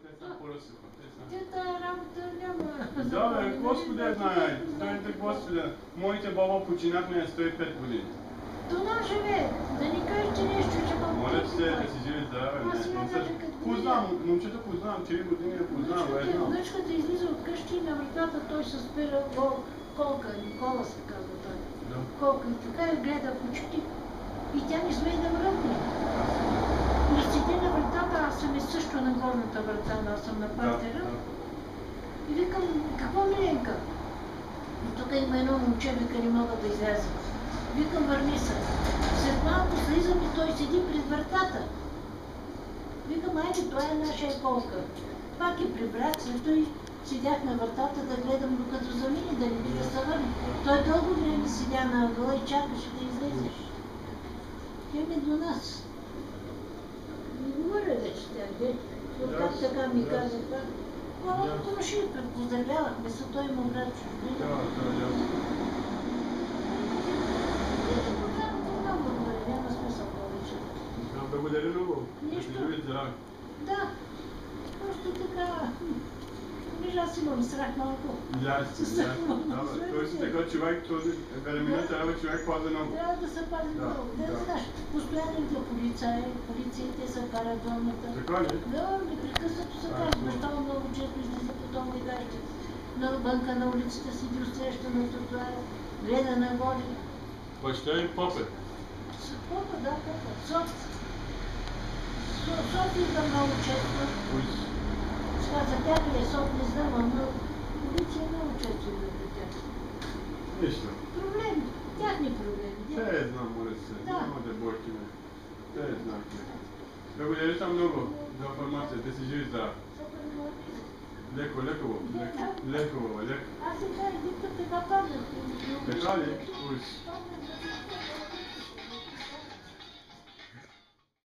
те са поръсиха. Те тая работа няма. Да, бе, Господи знае. Стойте Господи. Моите баба починахме на 105 години. Дона живее. Да ни кажете нещо, че баба. Моля се, да си живи здраве. Познавам, момчето познавам, 4 години я познавам. Внучката излиза от къщи и на вратата той се спира колка, Никола се казва той. Колка и така я гледа в очите и тя не смее да мръдне. И седи на вратата, аз съм и също на горната врата, аз съм на партера. И викам, какво Миленка? И тук има едно момче, вика, не мога да изляза. Викам, върни се. След малко слизам и той седи пред вратата. Викам, айде, това е нашия колка. Пак я прибрах, след той седях на вратата да гледам докато замине, да не би да се върне. Той дълго време седя на ъгъла и чакаше да излезеш. Идеме до нас. Не говоря вече тя, как така ми каза това. Малко ще поздравявахме се, той има брат чужбина. Няма смисъл повече. Благодаря много. Нищо. Здраве. Да, просто така. Виж, аз имам страх малко. Той си така човек, този времена трябва човек пази много. Трябва да се пази много. Да знаеш, постоянно идва полицаите са парадонната. Така ли? Да, непрекъснато се казва, защото много често излиза по дома и гащи. На банка на улицата седи усреща на тротуара, гледа нагоре. Баща и папа. Папа, да, папа. София идва много често. Сега за тях ли е София, не знам, но полиция много често идва при тях. Нищо. Проблеми, тяхни проблеми. Те знам, моля се. Няма да бойки ме. Те знам. Благодаря съм много за информация. Да си живи здрав. Леко. Аз сега идвам тук да падна. Така ли?